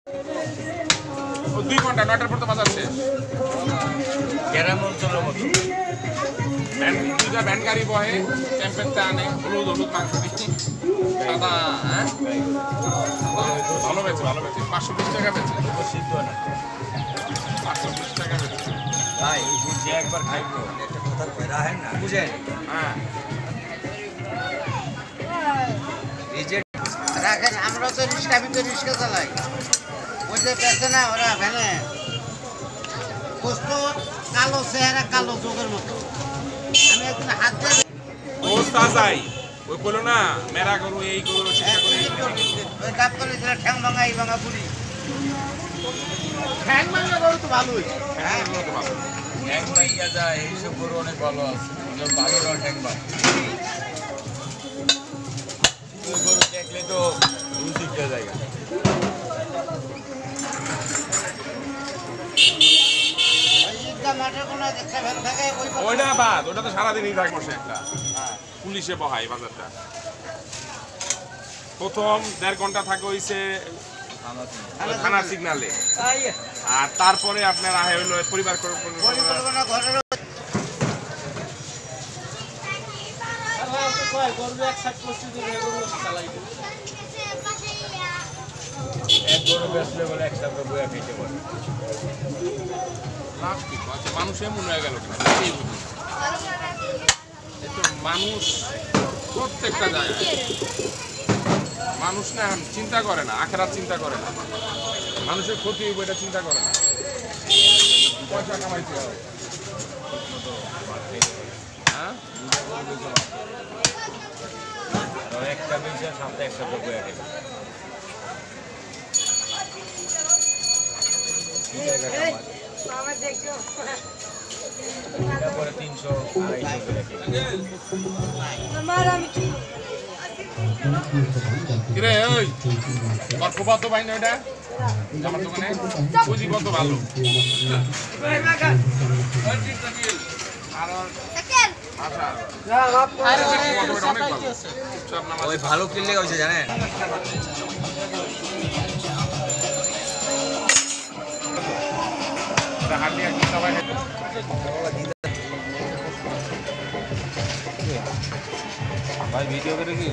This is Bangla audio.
2 ঘন্টা 9টার পর তো বাজার শেষ। গ্রাম অঞ্চলের মতো দুইটা ভ্যান গাড়ি বহে, ক্যাম্পেরটা আনে, হলুদ হলুদ মাংস দিচ্ছি সাদা। হ্যাঁ ভালো বেছে 520 টাকা বেছে, সিদ্ধ না 520 টাকা বেছে ভাই। যে একবার খাইবো একটা কথা কই রাহেন না বুঝেন। হ্যাঁ রাখেন, আমরা তো রিক্সা, আমি তো রিক্সা চালাই। ওই যে পেছে না ওরা ভ্যানে কষ্ট, কালো চেহারা, কালো চোখের মতো। আমি একদিন হাত দিয়ে অবস্থা যাই ওই বলো না মেরা গরু এই গরু ওই কাপ করে দিলে ঠ্যাং ভাঙা, এই ভাঙা বুড়ি। ঠ্যাং ভাঙা গরু তো ভালোই। হ্যাঁ তো ভালো। ট্যাং বাইকা যায় এইসব গরু অনেক ভালো আছে, ভালো ট্যাং বাই। গরু দেখলে তো রুচিটা জায়গা। ওইটা বাদ, ওটা তো সারাদিনই থাকবো সে একটা পুলিশে বহাই বাজারটা। প্রথম 1.5 ঘন্টা থাকে হইছে থানার সিগনালে, আর তারপরে আপনার আহে হইলো পরিবার এক গরু বেচলে বলে একসাথে বইয়া খেতে পারে। লাভ কি আছে, মানুষ এমন হয়ে গেল কিনা মানুষ প্রত্যেকটা জায়গায় মানুষ না চিন্তা করে না, আখেরাত চিন্তা করে না, মানুষের ক্ষতি হইব এটা চিন্তা করে না, পয়সা কামাইতে হবে। হ্যাঁ একটা বেচে সাথে একসাথে বইয়া খেতে পরে 300-250 করে কিরে ওই তোর কত ভাই না এটা আমার দোকানে পুঁজি কত ভালো। ওই ভালো কিনলে হয়েছে জানেন। ভাই ভিডিও করে কি